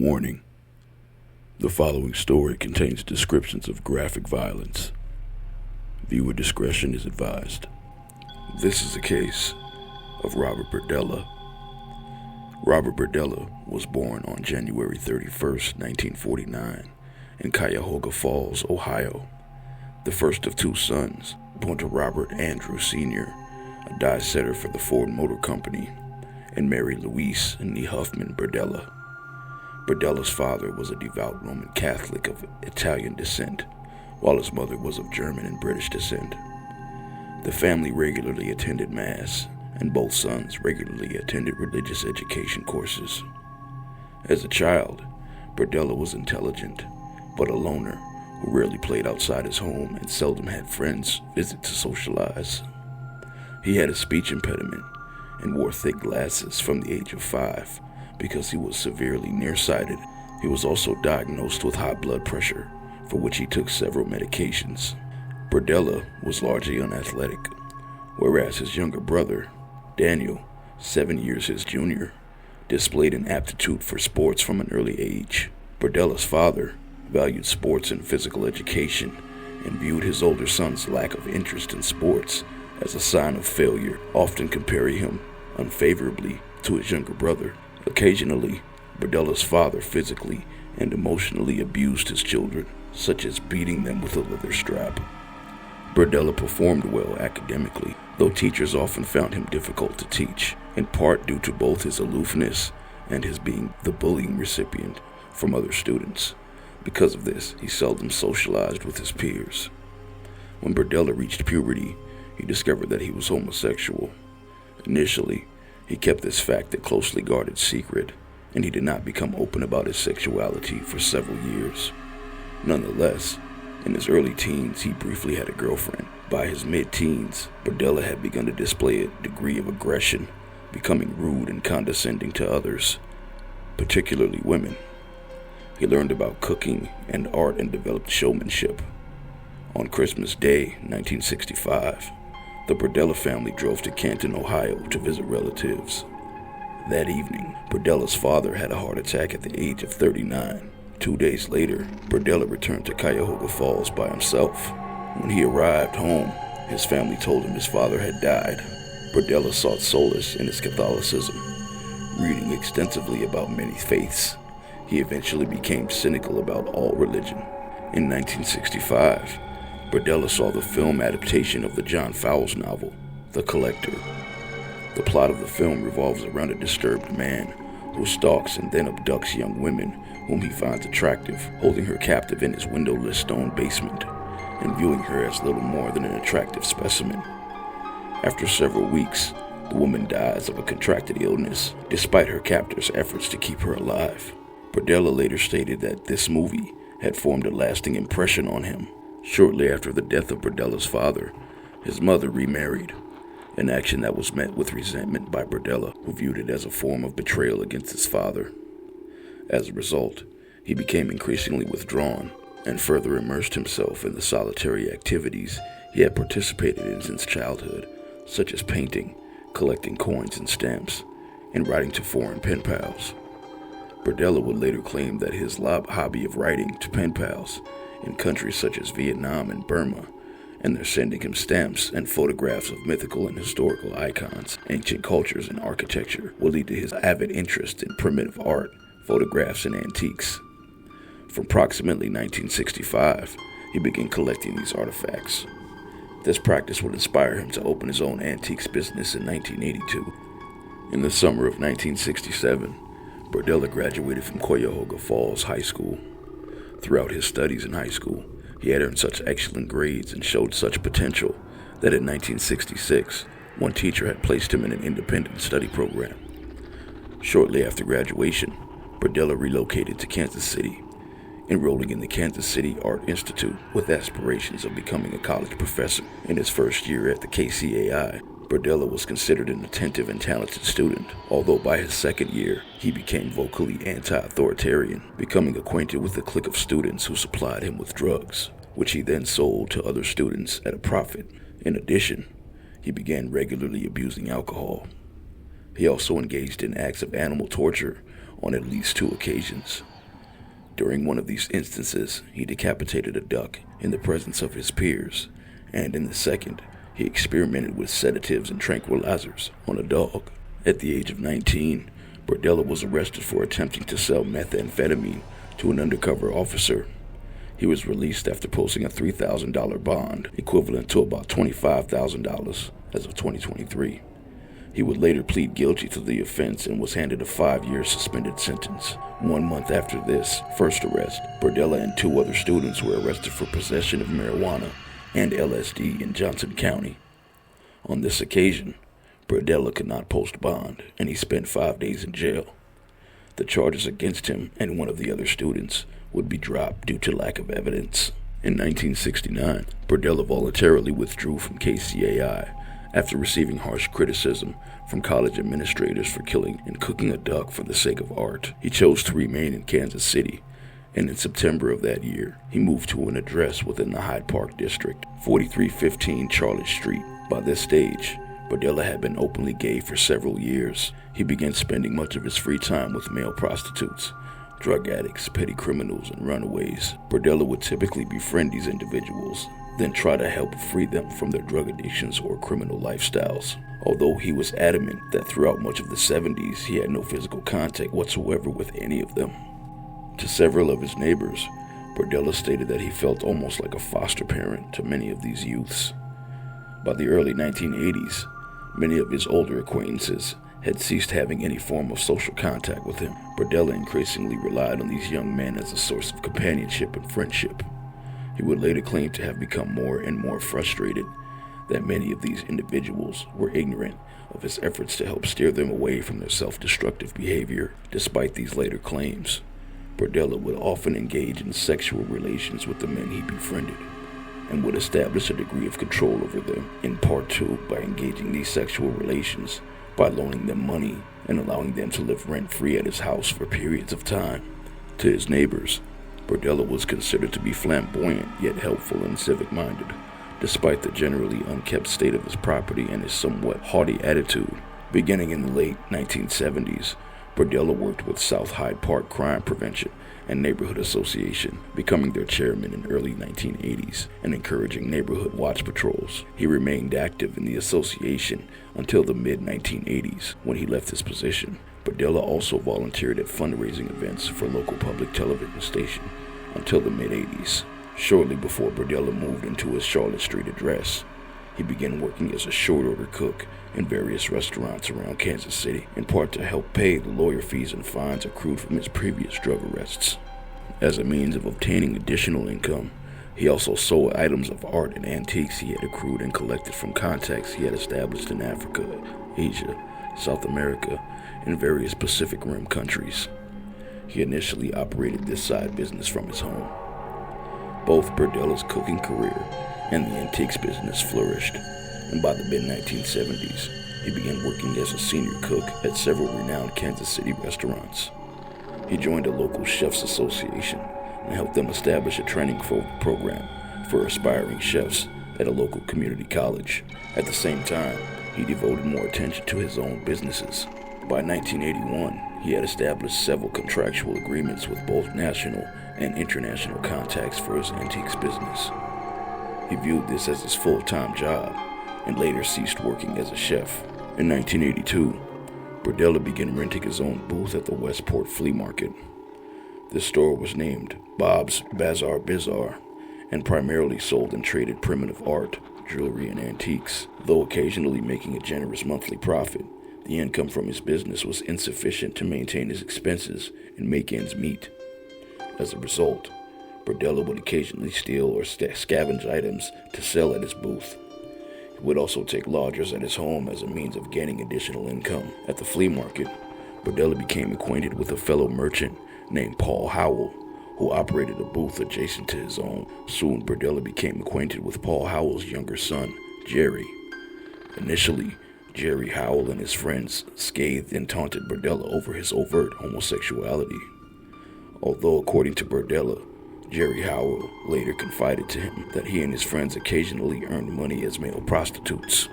Warning: the following story contains descriptions of graphic violence. Viewer discretion is advised. This is a case of Robert Berdella. Robert Berdella was born on January 31st, 1949, in Cuyahoga Falls, Ohio, the first of two sons, born to Robert Andrew Sr., a die setter for the Ford Motor Company, and Mary Louise and Nee Huffman Berdella. Berdella's father was a devout Roman Catholic of Italian descent, while his mother was of German and British descent. The family regularly attended Mass, and both sons regularly attended religious education courses. As a child, Berdella was intelligent, but a loner who rarely played outside his home and seldom had friends visit to socialize. He had a speech impediment and wore thick glasses from the age of 5 because he was severely nearsighted. He was also diagnosed with high blood pressure, for which he took several medications. Berdella was largely unathletic, whereas his younger brother, Daniel, 7 years his junior, displayed an aptitude for sports from an early age. Berdella's father valued sports and physical education and viewed his older son's lack of interest in sports as a sign of failure, often comparing him unfavorably to his younger brother. Occasionally, Berdella's father physically and emotionally abused his children, such as beating them with a leather strap. Berdella performed well academically, though teachers often found him difficult to teach, in part due to both his aloofness and his being the bullying recipient from other students. Because of this, he seldom socialized with his peers. When Berdella reached puberty, he discovered that he was homosexual. Initially, he kept this fact a closely guarded secret, and he did not become open about his sexuality for several years. Nonetheless, in his early teens, he briefly had a girlfriend. By his mid-teens, Berdella had begun to display a degree of aggression, becoming rude and condescending to others, particularly women. He learned about cooking and art and developed showmanship. On Christmas Day, 1965, the Berdella family drove to Canton, Ohio to visit relatives. That evening, Berdella's father had a heart attack at the age of 39. 2 days later, Berdella returned to Cuyahoga Falls by himself. When he arrived home, his family told him his father had died. Berdella sought solace in his Catholicism, reading extensively about many faiths. He eventually became cynical about all religion. In 1965, Berdella saw the film adaptation of the John Fowles novel, The Collector. The plot of the film revolves around a disturbed man who stalks and then abducts young women whom he finds attractive, holding her captive in his windowless stone basement and viewing her as little more than an attractive specimen. After several weeks, the woman dies of a contracted illness, despite her captor's efforts to keep her alive. Berdella later stated that this movie had formed a lasting impression on him. Shortly after the death of Berdella's father, his mother remarried, an action that was met with resentment by Berdella, who viewed it as a form of betrayal against his father. As a result, he became increasingly withdrawn and further immersed himself in the solitary activities he had participated in since childhood, such as painting, collecting coins and stamps, and writing to foreign pen pals. Berdella would later claim that his hobby of writing to pen pals in countries such as Vietnam and Burma, and they're sending him stamps and photographs of mythical and historical icons, ancient cultures, and architecture will lead to his avid interest in primitive art, photographs, and antiques. From approximately 1965, he began collecting these artifacts. This practice would inspire him to open his own antiques business in 1982. In the summer of 1967, Berdella graduated from Cuyahoga Falls High School. Throughout his studies in high school, he had earned such excellent grades and showed such potential that in 1966, one teacher had placed him in an independent study program. Shortly after graduation, Berdella relocated to Kansas City, enrolling in the Kansas City Art Institute with aspirations of becoming a college professor. In his first year at the KCAI, Berdella was considered an attentive and talented student, although by his second year, he became vocally anti-authoritarian, becoming acquainted with a clique of students who supplied him with drugs, which he then sold to other students at a profit. In addition, he began regularly abusing alcohol. He also engaged in acts of animal torture on at least 2 occasions. During one of these instances, he decapitated a duck in the presence of his peers, and in the second, he experimented with sedatives and tranquilizers on a dog. At the age of 19, Berdella was arrested for attempting to sell methamphetamine to an undercover officer. He was released after posting a $3,000 bond, equivalent to about $25,000 as of 2023. He would later plead guilty to the offense and was handed a 5-year suspended sentence. 1 month after this first arrest, Berdella and 2 other students were arrested for possession of marijuana and LSD in Johnson County. On this occasion, Berdella could not post bond, and he spent 5 days in jail. The charges against him and one of the other students would be dropped due to lack of evidence. In 1969, Berdella voluntarily withdrew from KCAI after receiving harsh criticism from college administrators for killing and cooking a duck for the sake of art. He chose to remain in Kansas City, and in September of that year, he moved to an address within the Hyde Park district, 4315 Charlotte Street. By this stage, Berdella had been openly gay for several years. He began spending much of his free time with male prostitutes, drug addicts, petty criminals, and runaways. Berdella would typically befriend these individuals, then try to help free them from their drug addictions or criminal lifestyles. Although he was adamant that throughout much of the 70s he had no physical contact whatsoever with any of them. To several of his neighbors, Berdella stated that he felt almost like a foster parent to many of these youths. By the early 1980s, many of his older acquaintances had ceased having any form of social contact with him. Berdella increasingly relied on these young men as a source of companionship and friendship. He would later claim to have become more and more frustrated that many of these individuals were ignorant of his efforts to help steer them away from their self-destructive behavior. Despite these later claims, Berdella would often engage in sexual relations with the men he befriended, and would establish a degree of control over them, in part too by engaging these sexual relations by loaning them money and allowing them to live rent-free at his house for periods of time. To his neighbors, Berdella was considered to be flamboyant yet helpful and civic-minded, despite the generally unkept state of his property and his somewhat haughty attitude. Beginning in the late 1970s, Berdella worked with South Hyde Park Crime Prevention and Neighborhood Association, becoming their chairman in early 1980s and encouraging neighborhood watch patrols. He remained active in the association until the mid-1980s, when he left his position. Berdella also volunteered at fundraising events for local public television station until the mid-80s. Shortly before Berdella moved into his Charlotte Street address, he began working as a short-order cook in various restaurants around Kansas City, in part to help pay the lawyer fees and fines accrued from his previous drug arrests. As a means of obtaining additional income, he also sold items of art and antiques he had accrued and collected from contacts he had established in Africa, Asia, South America, and various Pacific Rim countries. He initially operated this side business from his home. Both Berdella's cooking career and the antiques business flourished, and by the mid-1970s, he began working as a senior cook at several renowned Kansas City restaurants. He joined a local chefs association and helped them establish a training program for aspiring chefs at a local community college. At the same time, he devoted more attention to his own businesses. By 1981, he had established several contractual agreements with both national and international contacts for his antiques business. He viewed this as his full-time job and later ceased working as a chef. In 1982, Berdella began renting his own booth at the Westport Flea Market. This store was named Bob's Bazaar Bizarre and primarily sold and traded primitive art, jewelry, and antiques. Though occasionally making a generous monthly profit, the income from his business was insufficient to maintain his expenses and make ends meet. As a result, Berdella would occasionally steal or scavenge items to sell at his booth. He would also take lodgers at his home as a means of gaining additional income. At the flea market, Berdella became acquainted with a fellow merchant named Paul Howell, who operated a booth adjacent to his own. Soon, Berdella became acquainted with Paul Howell's younger son, Jerry. Initially, Jerry Howell and his friends scathed and taunted Berdella over his overt homosexuality. Although, according to Berdella, Jerry Howell later confided to him that he and his friends occasionally earned money as male prostitutes.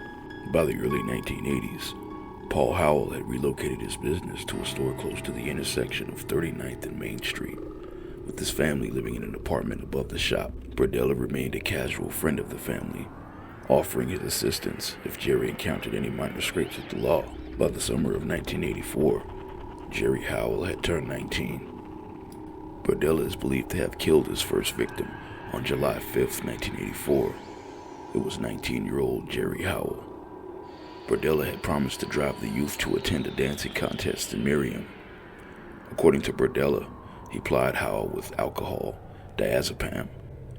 By the early 1980s, Paul Howell had relocated his business to a store close to the intersection of 39th and Main Street. With his family living in an apartment above the shop, Berdella remained a casual friend of the family, offering his assistance if Jerry encountered any minor scrapes with the law. By the summer of 1984, Jerry Howell had turned 19. Berdella is believed to have killed his first victim on July 5th, 1984. It was 19-year-old Jerry Howell. Berdella had promised to drive the youth to attend a dancing contest in Miriam. According to Berdella, he plied Howell with alcohol, diazepam,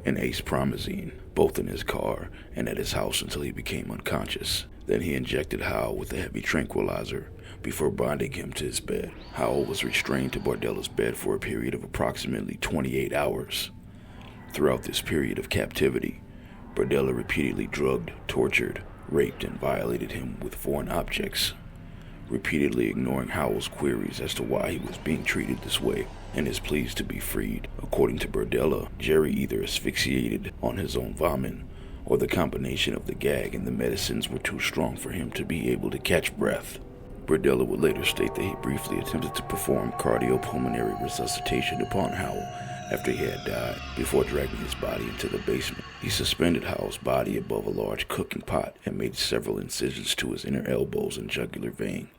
and ace-promazine, both in his car and at his house until he became unconscious. Then he injected Howell with a heavy tranquilizer before binding him to his bed. Howell was restrained to Berdella's bed for a period of approximately 28 hours. Throughout this period of captivity, Berdella repeatedly drugged, tortured, raped, and violated him with foreign objects, repeatedly ignoring Howell's queries as to why he was being treated this way and his pleas to be freed. According to Berdella, Jerry either asphyxiated on his own vomit, or the combination of the gag and the medicines were too strong for him to be able to catch breath. Berdella would later state that he briefly attempted to perform cardiopulmonary resuscitation upon Howell after he had died, before dragging his body into the basement. He suspended Howell's body above a large cooking pot and made several incisions to his inner elbows and jugular vein,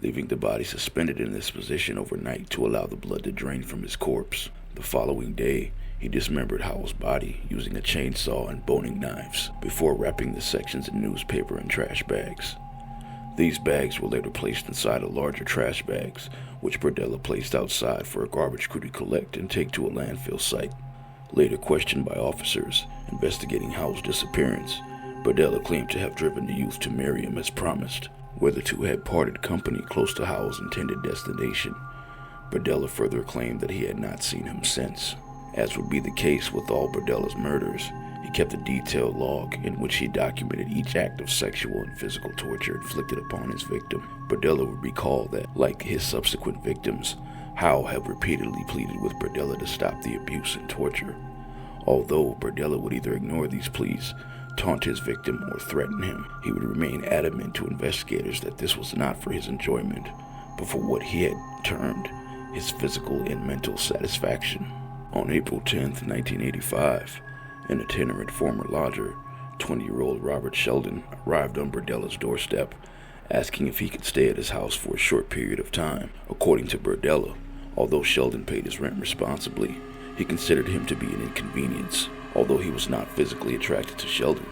leaving the body suspended in this position overnight to allow the blood to drain from his corpse. The following day, he dismembered Howell's body using a chainsaw and boning knives before wrapping the sections in newspaper and trash bags. These bags were later placed inside of larger trash bags, which Berdella placed outside for a garbage crew to collect and take to a landfill site. Later questioned by officers investigating Howell's disappearance, Berdella claimed to have driven the youth to Miriam as promised, where the two had parted company close to Howell's intended destination. Berdella further claimed that he had not seen him since. As would be the case with all Berdella's murders, he kept a detailed log in which he documented each act of sexual and physical torture inflicted upon his victim. Berdella would recall that, like his subsequent victims, Howell had repeatedly pleaded with Berdella to stop the abuse and torture. Although Berdella would either ignore these pleas, taunt his victim, or threaten him, he would remain adamant to investigators that this was not for his enjoyment, but for what he had termed his physical and mental satisfaction. On April 10th, 1985, an itinerant former lodger, 20-year-old Robert Sheldon, arrived on Berdella's doorstep, asking if he could stay at his house for a short period of time. According to Berdella, although Sheldon paid his rent responsibly, he considered him to be an inconvenience. Although he was not physically attracted to Sheldon,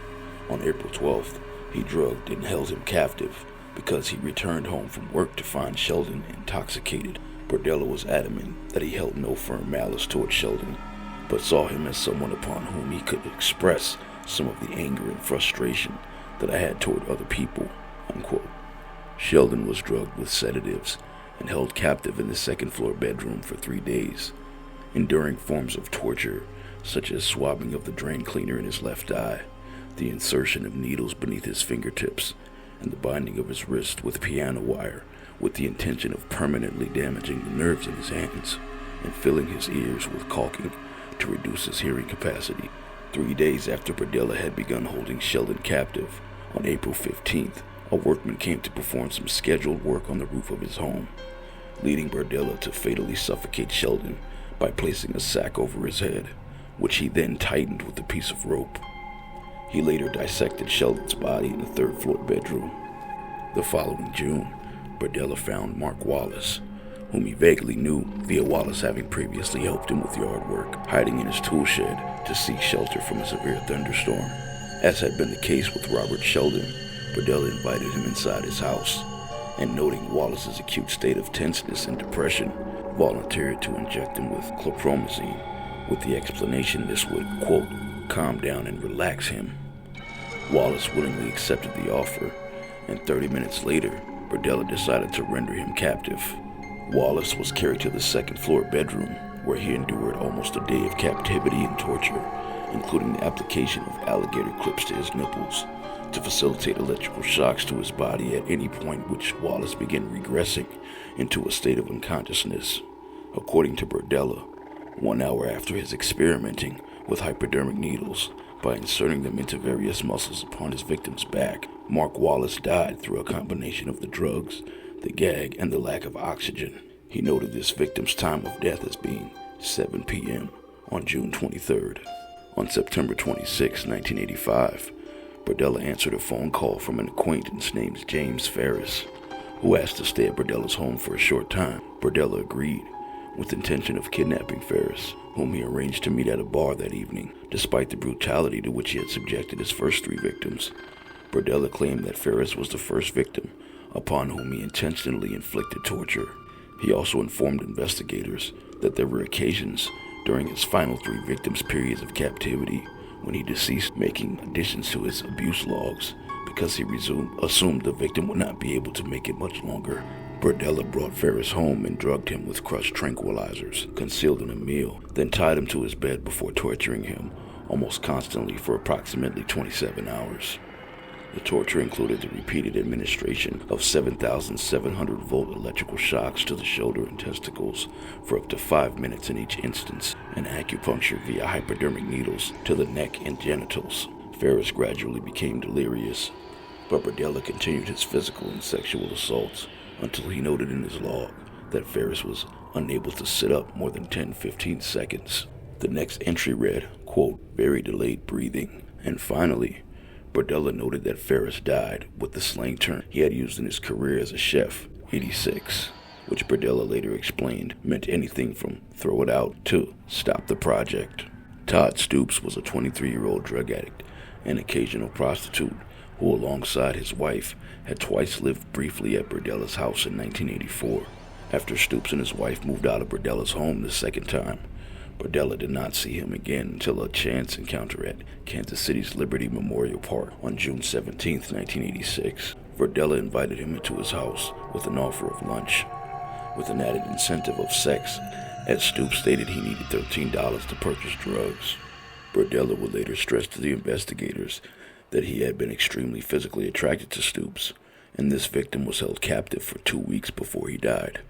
on April 12th, he drugged and held him captive because he returned home from work to find Sheldon intoxicated. Berdella was adamant that he held no firm malice toward Sheldon, but saw him as someone upon whom he could express some of the anger and frustration that I had toward other people, unquote. Sheldon was drugged with sedatives and held captive in the second-floor bedroom for 3 days, enduring forms of torture such as swabbing of the drain cleaner in his left eye, the insertion of needles beneath his fingertips, and the binding of his wrist with piano wire with the intention of permanently damaging the nerves in his hands and filling his ears with caulking to reduce his hearing capacity. 3 days after Berdella had begun holding Sheldon captive, on April 15th, a workman came to perform some scheduled work on the roof of his home, leading Berdella to fatally suffocate Sheldon by placing a sack over his head, which he then tightened with a piece of rope. He later dissected Sheldon's body in the third-floor bedroom. The following June, Berdella found Mark Wallace, whom he vaguely knew via Wallace having previously helped him with yard work, hiding in his tool shed to seek shelter from a severe thunderstorm. As had been the case with Robert Sheldon, Berdella invited him inside his house, and noting Wallace's acute state of tenseness and depression, volunteered to inject him with chlorpromazine, with the explanation this would, quote, calm down and relax him. Wallace willingly accepted the offer, and 30 minutes later, Berdella decided to render him captive. Wallace was carried to the second-floor bedroom, where he endured almost a day of captivity and torture, including the application of alligator clips to his nipples to facilitate electrical shocks to his body at any point which Wallace began regressing into a state of unconsciousness. According to Berdella, 1 hour after his experimenting with hypodermic needles, by inserting them into various muscles upon his victim's back. Mark Wallace died through a combination of the drugs, the gag, and the lack of oxygen. He noted this victim's time of death as being 7 p.m. on June 23rd. On September 26, 1985, Berdella answered a phone call from an acquaintance named James Ferris, who asked to stay at Berdella's home for a short time. Berdella agreed, with the intention of kidnapping Ferris, whom he arranged to meet at a bar that evening. Despite the brutality to which he had subjected his first 3 victims, Berdella claimed that Ferris was the first victim upon whom he intentionally inflicted torture. He also informed investigators that there were occasions during his final 3 victims' periods of captivity when he deceased, making additions to his abuse logs because he assumed the victim would not be able to make it much longer. Berdella brought Ferris home and drugged him with crushed tranquilizers, concealed in a meal, then tied him to his bed before torturing him almost constantly for approximately 27 hours. The torture included the repeated administration of 7,700-volt electrical shocks to the shoulder and testicles for up to 5 minutes in each instance, and acupuncture via hypodermic needles to the neck and genitals. Ferris gradually became delirious, but Berdella continued his physical and sexual assaults until he noted in his log that Ferris was unable to sit up more than 10-15 seconds. The next entry read, quote, "very delayed breathing," and finally, Berdella noted that Ferris died with the slang term he had used in his career as a chef, 86, which Berdella later explained meant anything from throw it out to stop the project. Todd Stoops was a 23-year-old drug addict and occasional prostitute who, alongside his wife, had twice lived briefly at Berdella's house in 1984. After Stoops and his wife moved out of Berdella's home the second time, Berdella did not see him again until a chance encounter at Kansas City's Liberty Memorial Park on June 17, 1986. Berdella invited him into his house with an offer of lunch, with an added incentive of sex, as Stoops stated he needed $13 to purchase drugs. Berdella would later stress to the investigators that he had been extremely physically attracted to Stoops, and this victim was held captive for 2 weeks before he died.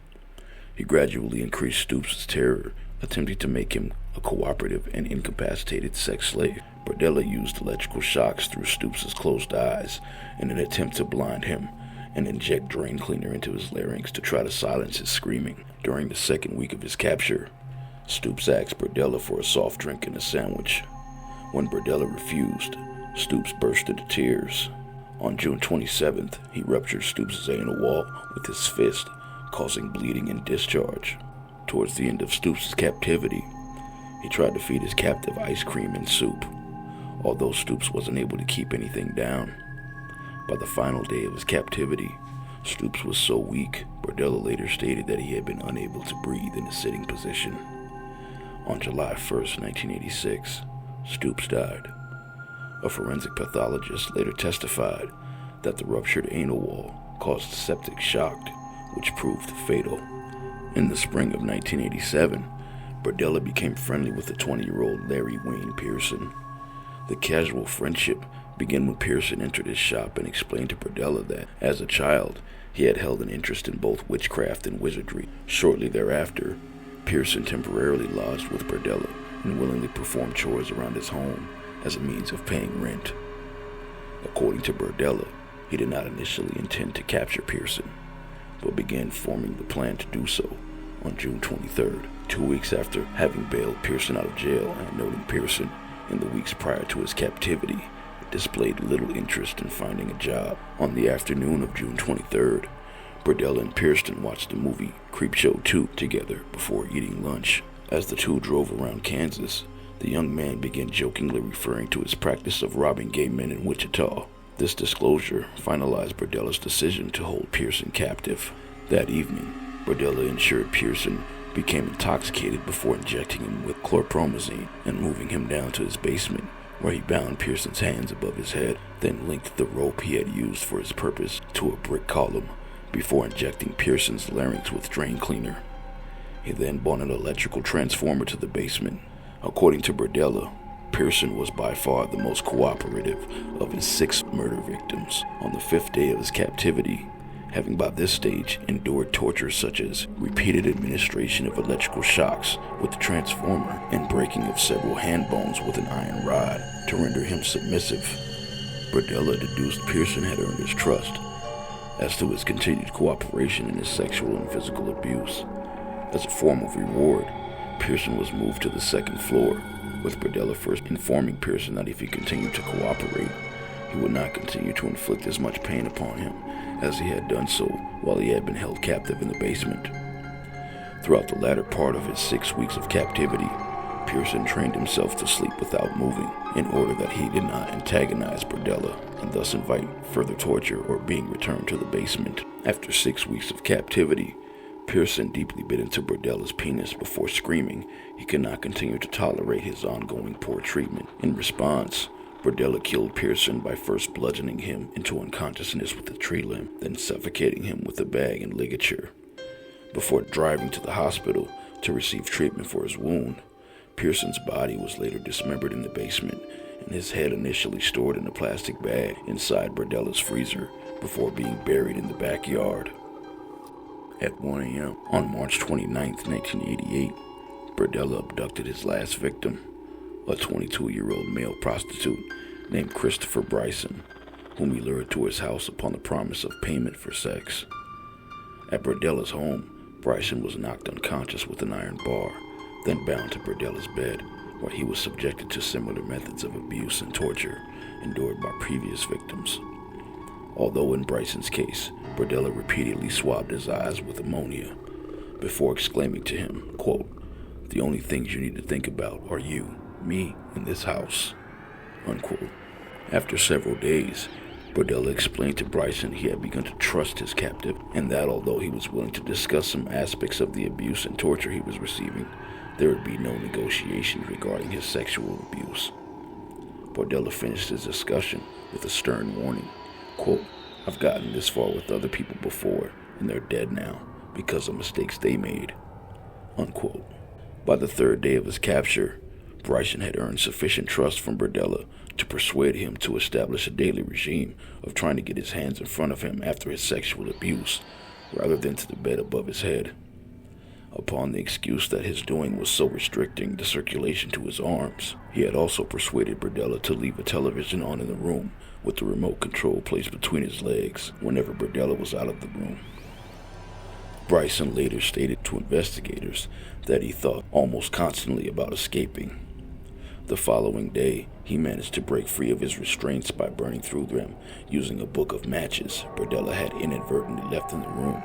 He gradually increased Stoops' terror, attempting to make him a cooperative and incapacitated sex slave. Berdella used electrical shocks through Stoops' closed eyes in an attempt to blind him and inject drain cleaner into his larynx to try to silence his screaming. During the second week of his capture, Stoops asked Berdella for a soft drink and a sandwich. When Berdella refused, Stoops burst into tears. On June 27th, he ruptured Stoops' anal wall with his fist, causing bleeding and discharge. Towards the end of Stoops' captivity, he tried to feed his captive ice cream and soup, although Stoops wasn't able to keep anything down. By the final day of his captivity, Stoops was so weak, Berdella later stated that he had been unable to breathe in a sitting position. On July 1st, 1986, Stoops died. A forensic pathologist later testified that the ruptured anal wall caused septic shock, which proved fatal. In the spring of 1987, Berdella became friendly with the 20-year-old Larry Wayne Pearson. The casual friendship began when Pearson entered his shop and explained to Berdella that, as a child, he had held an interest in both witchcraft and wizardry. Shortly thereafter, Pearson temporarily lodged with Berdella and willingly performed chores around his home as a means of paying rent. According to Berdella, he did not initially intend to capture Pearson, but began forming the plan to do so on June 23rd, 2 weeks after having bailed Pearson out of jail and noting Pearson, in the weeks prior to his captivity, displayed little interest in finding a job. On the afternoon of June 23rd, Berdella and Pearson watched the movie Creepshow 2 together before eating lunch. As the two drove around Kansas, the young man began jokingly referring to his practice of robbing gay men in Wichita. This disclosure finalized Berdella's decision to hold Pearson captive. That evening, Berdella ensured Pearson became intoxicated before injecting him with chlorpromazine and moving him down to his basement, where he bound Pearson's hands above his head, then linked the rope he had used for his purpose to a brick column before injecting Pearson's larynx with drain cleaner. He then brought an electrical transformer to the basement. According to Berdella, Pearson was by far the most cooperative of his 6 murder victims. On the 5th day of his captivity, having by this stage endured torture such as repeated administration of electrical shocks with the transformer and breaking of several hand bones with an iron rod to render him submissive. Berdella deduced Pearson had earned his trust as to his continued cooperation in his sexual and physical abuse. As a form of reward, Pearson was moved to the second floor, with Berdella first informing Pearson that if he continued to cooperate, he would not continue to inflict as much pain upon him as he had done so while he had been held captive in the basement. Throughout the latter part of his 6 weeks of captivity, Pearson trained himself to sleep without moving in order that he did not antagonize Berdella and thus invite further torture or being returned to the basement. After 6 weeks of captivity, Pearson deeply bit into Berdella's penis before screaming he could not continue to tolerate his ongoing poor treatment. In response, Berdella killed Pearson by first bludgeoning him into unconsciousness with a tree limb, then suffocating him with a bag and ligature. Before driving to the hospital to receive treatment for his wound, Pearson's body was later dismembered in the basement and his head initially stored in a plastic bag inside Berdella's freezer before being buried in the backyard. At 1 a.m. on March 29, 1988, Berdella abducted his last victim, a 22-year-old male prostitute named Christopher Bryson, whom he lured to his house upon the promise of payment for sex. At Berdella's home, Bryson was knocked unconscious with an iron bar, then bound to Berdella's bed, where he was subjected to similar methods of abuse and torture endured by previous victims. Although in Bryson's case, Berdella repeatedly swabbed his eyes with ammonia before exclaiming to him, quote, "The only things you need to think about are you, me, and this house," unquote. After several days, Berdella explained to Bryson he had begun to trust his captive and that although he was willing to discuss some aspects of the abuse and torture he was receiving, there would be no negotiations regarding his sexual abuse. Berdella finished his discussion with a stern warning, quote, "I've gotten this far with other people before, and they're dead now because of mistakes they made," unquote. By the third day of his capture, Bryson had earned sufficient trust from Berdella to persuade him to establish a daily regime of trying to get his hands in front of him after his sexual abuse, rather than to the bed above his head. Upon the excuse that his doing was so restricting the circulation to his arms, he had also persuaded Berdella to leave a television on in the room with the remote control placed between his legs whenever Berdella was out of the room. Bryson later stated to investigators that he thought almost constantly about escaping. The following day, he managed to break free of his restraints by burning through them using a book of matches Berdella had inadvertently left in the room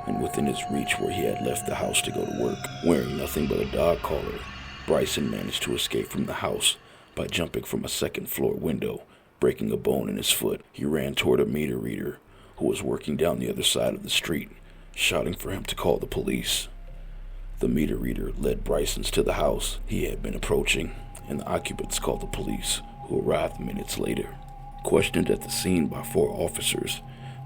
and within his reach where he had left the house to go to work. Wearing nothing but a dog collar, Bryson managed to escape from the house by jumping from a second-floor window, breaking a bone in his foot. He ran toward a meter reader who was working down the other side of the street, shouting for him to call the police. The meter reader led Bryson's to the house he had been approaching, and the occupants called the police, who arrived minutes later. Questioned at the scene by 4 officers,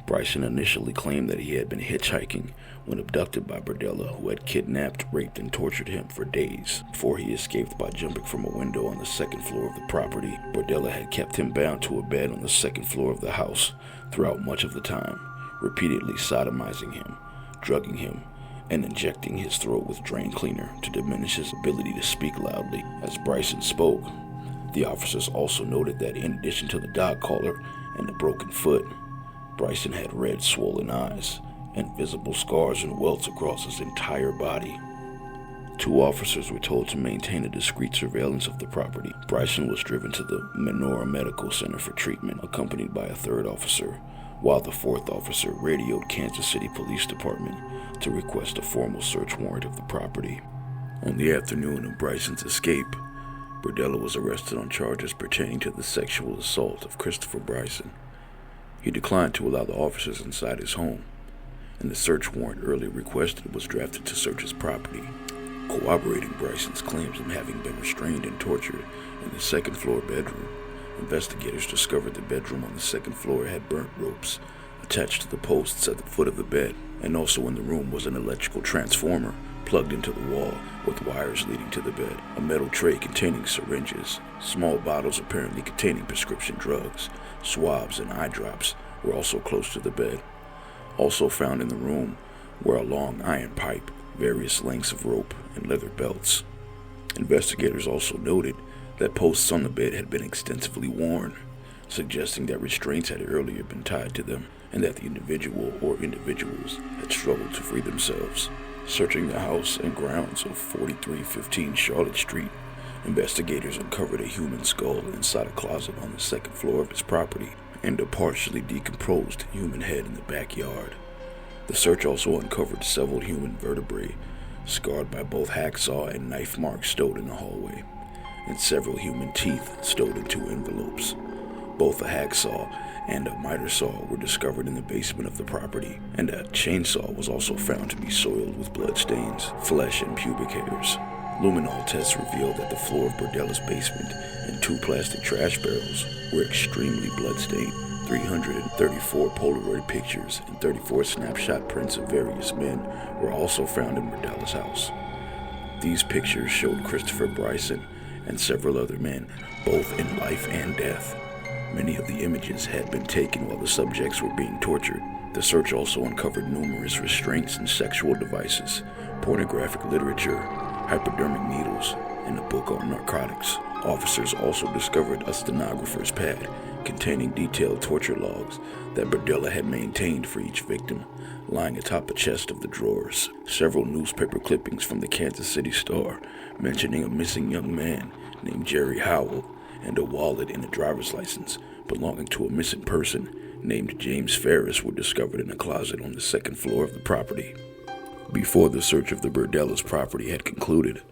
Bryson initially claimed that he had been hitchhiking when abducted by Berdella, who had kidnapped, raped, and tortured him for days before he escaped by jumping from a window on the second floor of the property. Berdella had kept him bound to a bed on the second floor of the house throughout much of the time, repeatedly sodomizing him, drugging him, and injecting his throat with drain cleaner to diminish his ability to speak loudly. As Bryson spoke, the officers also noted that in addition to the dog collar and the broken foot, Bryson had red, swollen eyes and visible scars and welts across his entire body. 2 officers were told to maintain a discreet surveillance of the property. Bryson was driven to the Menorah Medical Center for treatment, accompanied by a 3rd officer, while the 4th officer radioed Kansas City Police Department to request a formal search warrant of the property. On the afternoon of Bryson's escape, Berdella was arrested on charges pertaining to the sexual assault of Christopher Bryson. He declined to allow the officers inside his home, and the search warrant earlier requested was drafted to search his property. Corroborating Bryson's claims of having been restrained and tortured in the second-floor bedroom, investigators discovered the bedroom on the second floor had burnt ropes attached to the posts at the foot of the bed, and also in the room was an electrical transformer plugged into the wall with wires leading to the bed. A metal tray containing syringes, small bottles apparently containing prescription drugs, swabs, and eye drops were also close to the bed. Also found in the room were a long iron pipe, various lengths of rope, and leather belts. Investigators also noted that posts on the bed had been extensively worn, suggesting that restraints had earlier been tied to them and that the individual or individuals had struggled to free themselves. Searching the house and grounds of 4315 Charlotte Street, investigators uncovered a human skull inside a closet on the second floor of his property and a partially decomposed human head in the backyard. The search also uncovered several human vertebrae scarred by both hacksaw and knife marks stowed in the hallway, and several human teeth stowed in 2 envelopes. Both a hacksaw and a miter saw were discovered in the basement of the property, and a chainsaw was also found to be soiled with bloodstains, flesh, and pubic hairs. Luminol tests revealed that the floor of Berdella's basement and 2 plastic trash barrels were extremely bloodstained. 334 Polaroid pictures and 34 snapshot prints of various men were also found in Berdella's house. These pictures showed Christopher Bryson and several other men, both in life and death. Many of the images had been taken while the subjects were being tortured. The search also uncovered numerous restraints and sexual devices, pornographic literature, hypodermic needles, and a book on narcotics. Officers also discovered a stenographer's pad containing detailed torture logs that Berdella had maintained for each victim, lying atop a chest of the drawers. Several newspaper clippings from the Kansas City Star mentioning a missing young man named Jerry Howell and a wallet and a driver's license belonging to a missing person named James Ferris were discovered in a closet on the second floor of the property. Before the search of the Berdella's property had concluded,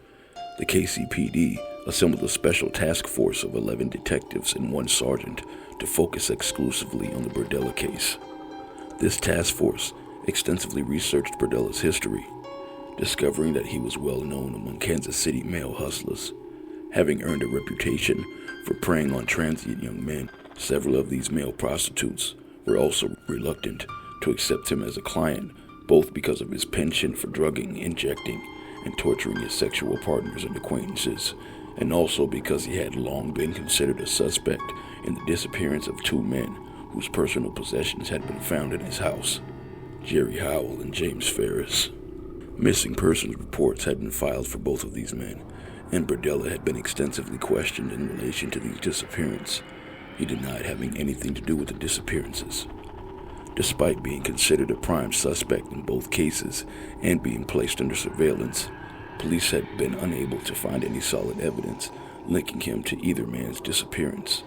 the KCPD assembled a special task force of 11 detectives and 1 sergeant to focus exclusively on the Berdella case. This task force extensively researched Berdella's history, discovering that he was well known among Kansas City male hustlers. Having earned a reputation for preying on transient young men, several of these male prostitutes were also reluctant to accept him as a client, both because of his penchant for drugging, injecting, and torturing his sexual partners and acquaintances, and also because he had long been considered a suspect in the disappearance of 2 men whose personal possessions had been found in his house, Jerry Howell and James Ferris. Missing persons reports had been filed for both of these men, and Berdella had been extensively questioned in relation to these disappearances. He denied having anything to do with the disappearances. Despite being considered a prime suspect in both cases and being placed under surveillance, police had been unable to find any solid evidence linking him to either man's disappearance.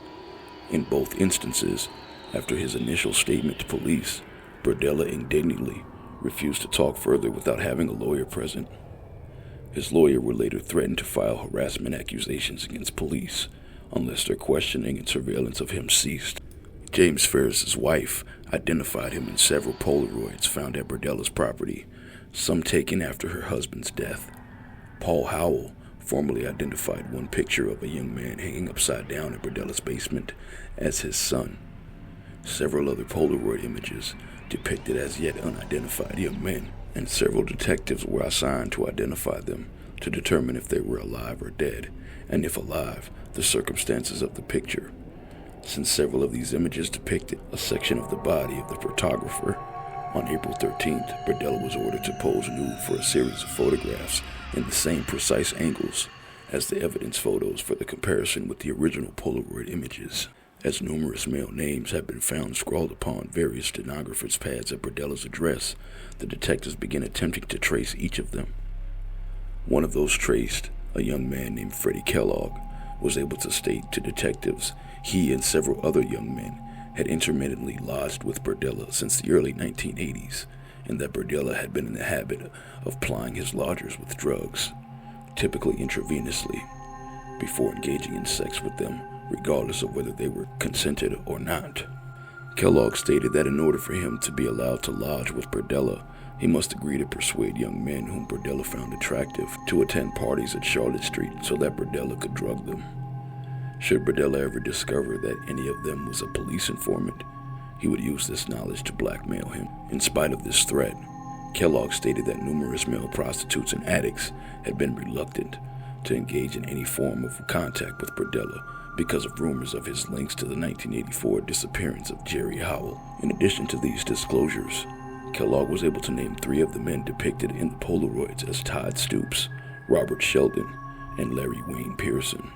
In both instances, after his initial statement to police, Berdella indignantly refused to talk further without having a lawyer present. His lawyer would later threaten to file harassment accusations against police unless their questioning and surveillance of him ceased. James Ferris's wife identified him in several Polaroids found at Berdella's property, some taken after her husband's death. Paul Howell formally identified one picture of a young man hanging upside down in Berdella's basement as his son. Several other Polaroid images depicted as yet unidentified young men, and several detectives were assigned to identify them to determine if they were alive or dead, and if alive, the circumstances of the picture. Since several of these images depicted a section of the body of the photographer, on April 13th, Berdella was ordered to pose nude for a series of photographs in the same precise angles as the evidence photos for the comparison with the original Polaroid images. As numerous male names have been found scrawled upon various stenographers' pads at Berdella's address, the detectives began attempting to trace each of them. One of those traced, a young man named Freddie Kellogg, was able to state to detectives he and several other young men had intermittently lodged with Berdella since the early 1980s, and that Berdella had been in the habit of plying his lodgers with drugs, typically intravenously, before engaging in sex with them, regardless of whether they were consented or not. Kellogg stated that in order for him to be allowed to lodge with Berdella, he must agree to persuade young men whom Berdella found attractive to attend parties at Charlotte Street so that Berdella could drug them. Should Berdella ever discover that any of them was a police informant, he would use this knowledge to blackmail him. In spite of this threat, Kellogg stated that numerous male prostitutes and addicts had been reluctant to engage in any form of contact with Berdella because of rumors of his links to the 1984 disappearance of Jerry Howell. In addition to these disclosures, Kellogg was able to name 3 of the men depicted in the Polaroids as Todd Stoops, Robert Sheldon, and Larry Wayne Pearson.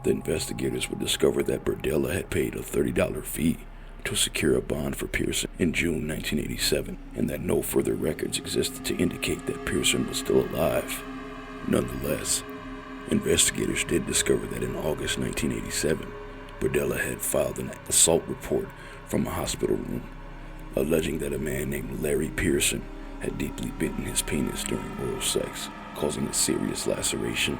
The investigators would discover that Berdella had paid a $30 fee to secure a bond for Pearson in June 1987, and that no further records existed to indicate that Pearson was still alive. Nonetheless, investigators did discover that in August 1987, Berdella had filed an assault report from a hospital room, alleging that a man named Larry Pearson had deeply bitten his penis during oral sex, causing a serious laceration.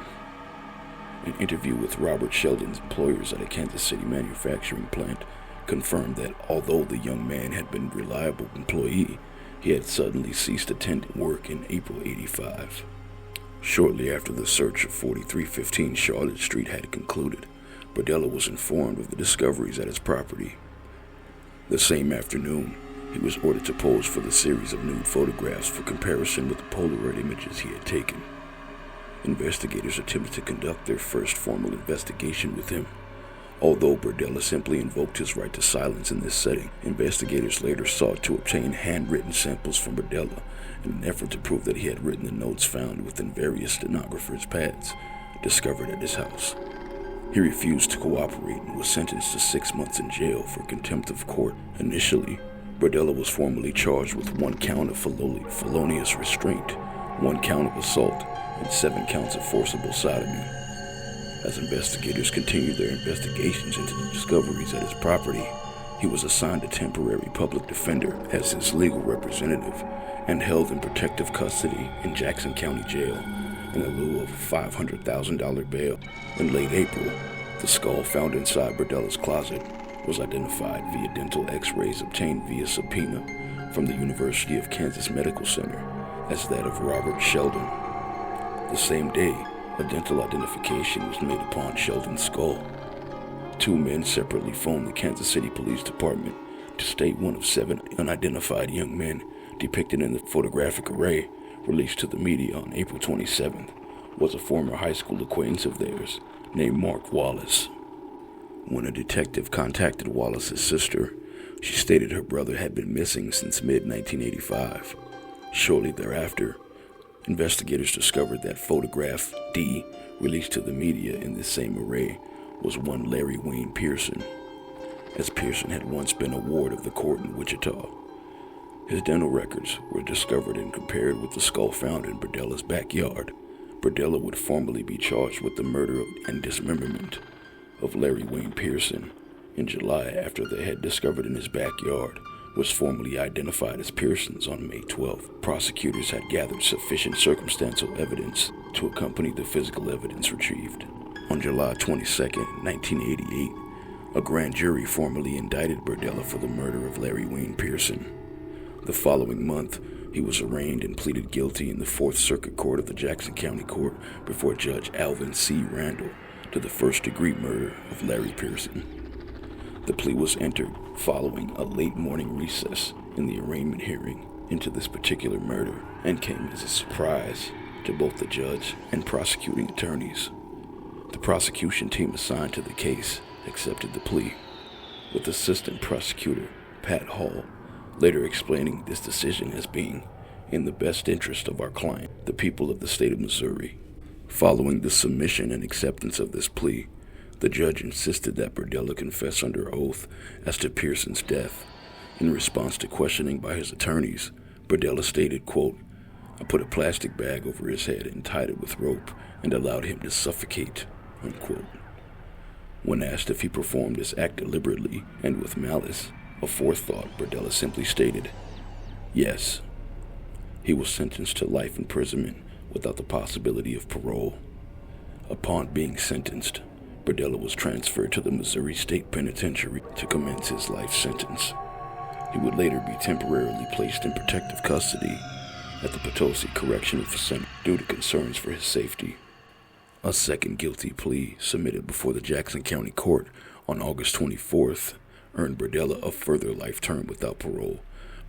An interview with Robert Sheldon's employers at a Kansas City manufacturing plant confirmed that although the young man had been a reliable employee, he had suddenly ceased attending work in April '85. Shortly after the search of 4315 Charlotte Street had concluded, Berdella was informed of the discoveries at his property. The same afternoon, he was ordered to pose for the series of nude photographs for comparison with the Polaroid images he had taken. Investigators attempted to conduct their first formal investigation with him. Although Berdella simply invoked his right to silence in this setting, investigators later sought to obtain handwritten samples from Berdella in an effort to prove that he had written the notes found within various stenographers' pads discovered at his house. He refused to cooperate and was sentenced to 6 months in jail for contempt of court. Initially, Berdella was formally charged with 1 count of felonious restraint, 1 count of assault, and 7 counts of forcible sodomy. As investigators continued their investigations into the discoveries at his property, he was assigned a temporary public defender as his legal representative and held in protective custody in Jackson County Jail in lieu of a $500,000 bail. In late April, the skull found inside Berdella's closet was identified via dental x-rays obtained via subpoena from the University of Kansas Medical Center as that of Robert Sheldon. The same day, a dental identification was made upon Sheldon's skull. 2 men separately phoned the Kansas City Police Department to state one of 7 unidentified young men depicted in the photographic array released to the media on April 27th was a former high school acquaintance of theirs named Mark Wallace. When a detective contacted Wallace's sister, she stated her brother had been missing since mid-1985. Shortly thereafter, investigators discovered that photograph D, released to the media in this same array, was one Larry Wayne Pearson, as Pearson had once been a ward of the court in Wichita. His dental records were discovered and compared with the skull found in Berdella's backyard. Berdella would formally be charged with the murder and dismemberment of Larry Wayne Pearson in July after the head discovered in his backyard was formally identified as Pearson's on May 12th. Prosecutors had gathered sufficient circumstantial evidence to accompany the physical evidence retrieved. On July 22, 1988, a grand jury formally indicted Berdella for the murder of Larry Wayne Pearson. The following month, he was arraigned and pleaded guilty in the 4th Circuit Court of the Jackson County Court before Judge Alvin C. Randall to the first-degree murder of Larry Pearson. The plea was entered following a late morning recess in the arraignment hearing into this particular murder and came as a surprise to both the judge and prosecuting attorneys. The prosecution team assigned to the case accepted the plea, with Assistant Prosecutor Pat Hall later explaining this decision as being in the best interest of our client, the people of the state of Missouri. Following the submission and acceptance of this plea, the judge insisted that Berdella confess under oath as to Pearson's death. In response to questioning by his attorneys, Berdella stated, quote, "I put a plastic bag over his head and tied it with rope and allowed him to suffocate," unquote. When asked if he performed this act deliberately and with malice, aforethought, Berdella simply stated, "Yes." He was sentenced to life imprisonment without the possibility of parole. Upon being sentenced, Berdella was transferred to the Missouri State Penitentiary to commence his life sentence. He would later be temporarily placed in protective custody at the Potosi Correctional Facility due to concerns for his safety. A second guilty plea submitted before the Jackson County Court on August 24th earned Berdella a further life term without parole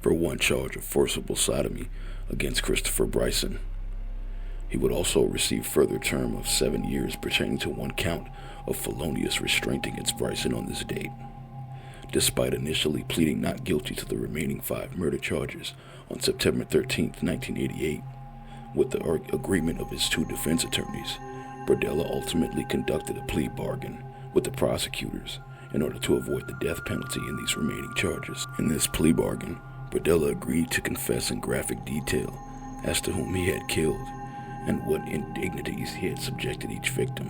for one charge of forcible sodomy against Christopher Bryson. He would also receive further term of 7 years pertaining to one count of felonious restraint against Bryson on this date. despite initially pleading not guilty to the remaining 5 murder charges on September 13, 1988. With the agreement of his 2 defense attorneys, Berdella ultimately conducted a plea bargain with the prosecutors in order to avoid the death penalty in these remaining charges. In this plea bargain, Berdella agreed to confess in graphic detail as to whom he had killed and what indignities he had subjected each victim,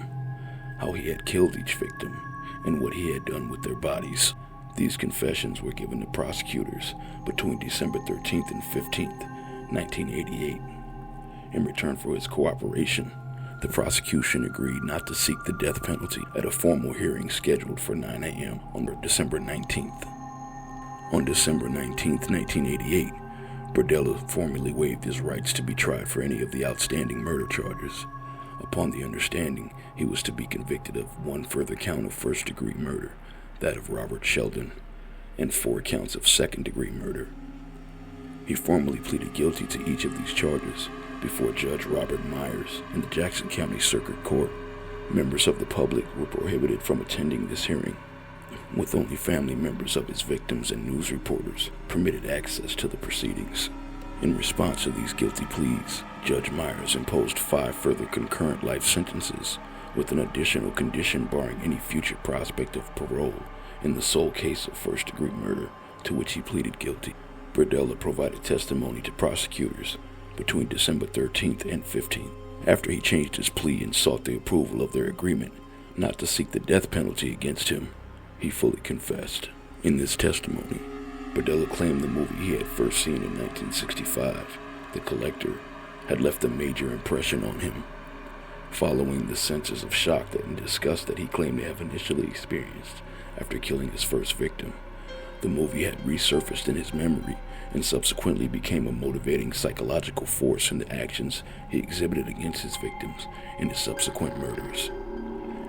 how he had killed each victim, and what he had done with their bodies. These confessions were given to prosecutors between December 13th and 15th, 1988. In return for his cooperation, the prosecution agreed not to seek the death penalty at a formal hearing scheduled for 9 a.m. on December 19th. On December 19th, 1988, Berdella formally waived his rights to be tried for any of the outstanding murder charges, upon the understanding he was to be convicted of 1 further count of first-degree murder, that of Robert Sheldon, and 4 counts of second-degree murder. He formally pleaded guilty to each of these charges before Judge Robert Myers in the Jackson County Circuit Court. Members of the public were prohibited from attending this hearing, with only family members of his victims and news reporters permitted access to the proceedings. In response to these guilty pleas, Judge Myers imposed 5 further concurrent life sentences, with an additional condition barring any future prospect of parole in the sole case of first-degree murder to which he pleaded guilty. Berdella provided testimony to prosecutors between December 13th and 15th, after he changed his plea and sought the approval of their agreement not to seek the death penalty against him. He fully confessed. In this testimony, Berdella claimed the movie he had first seen in 1965, The Collector, had left a major impression on him. Following the senses of shock and disgust that he claimed to have initially experienced after killing his first victim, the movie had resurfaced in his memory and subsequently became a motivating psychological force in the actions he exhibited against his victims in his subsequent murders.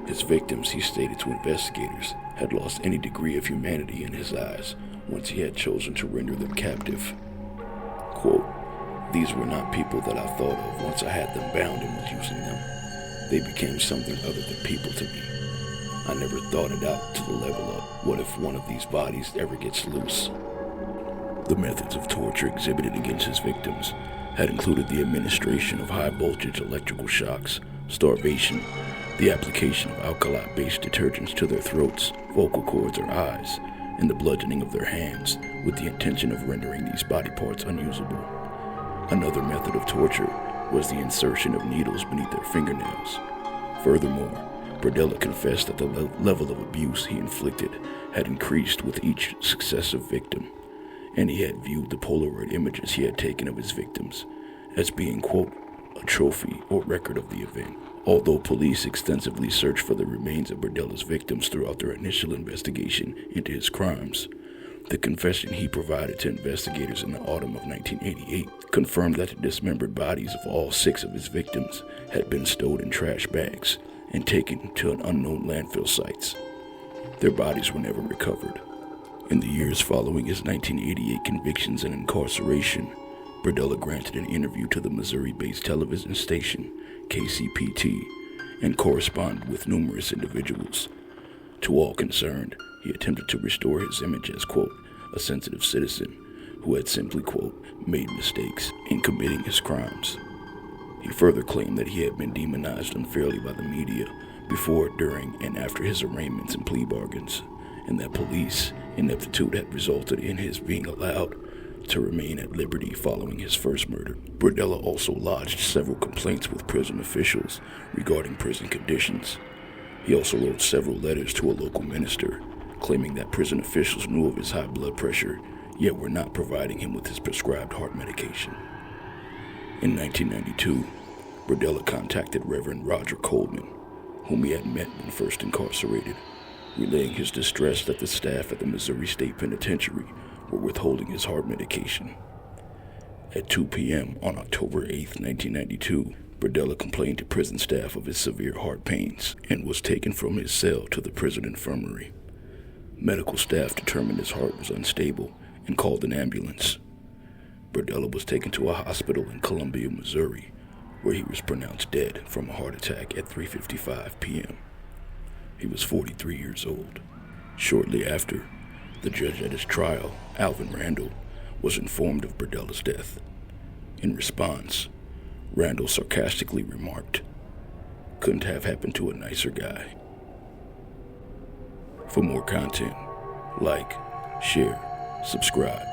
His victims, he stated to investigators, had lost any degree of humanity in his eyes once he had chosen to render them captive. Quote, "These were not people that I thought of once I had them bound and was using them. They became something other than people to me. I never thought it out to the level of, what if one of these bodies ever gets loose?" The methods of torture exhibited against his victims had included the administration of high-voltage electrical shocks, starvation, the application of alkali-based detergents to their throats, vocal cords, or eyes, and the bludgeoning of their hands with the intention of rendering these body parts unusable. Another method of torture was the insertion of needles beneath their fingernails. Furthermore, Berdella confessed that the level of abuse he inflicted had increased with each successive victim, and he had viewed the Polaroid images he had taken of his victims as being, quote, "a trophy or record of the event." Although police extensively searched for the remains of Berdella's victims throughout their initial investigation into his crimes, the confession he provided to investigators in the autumn of 1988 confirmed that the dismembered bodies of all 6 of his victims had been stowed in trash bags and taken to an unknown landfill sites. Their bodies were never recovered. In the years following his 1988 convictions and incarceration, Berdella granted an interview to the Missouri-based television station KCPT and corresponded with numerous individuals. To all concerned, he attempted to restore his image as, quote, "a sensitive citizen who had simply, quote, made mistakes in committing his crimes." He further claimed that he had been demonized unfairly by the media before, during, and after his arraignments and plea bargains, and that police ineptitude had resulted in his being allowed to remain at liberty following his first murder. Berdella also lodged several complaints with prison officials regarding prison conditions. He also wrote several letters to a local minister, claiming that prison officials knew of his high blood pressure, yet were not providing him with his prescribed heart medication. In 1992, Berdella contacted Reverend Roger Coleman, whom he had met when first incarcerated, relaying his distress that the staff at the Missouri State Penitentiary were withholding his heart medication. At 2 p.m. on October 8, 1992, Berdella complained to prison staff of his severe heart pains and was taken from his cell to the prison infirmary. Medical staff determined his heart was unstable and called an ambulance. Berdella was taken to a hospital in Columbia, Missouri, where he was pronounced dead from a heart attack at 3:55 p.m. He was 43 years old. Shortly after, The judge at his trial, Alvin Randall, was informed of Berdella's death. In response, Randall sarcastically remarked, "Couldn't have happened to a nicer guy." For more content, like, share, subscribe,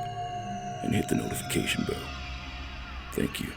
and hit the notification bell. Thank you.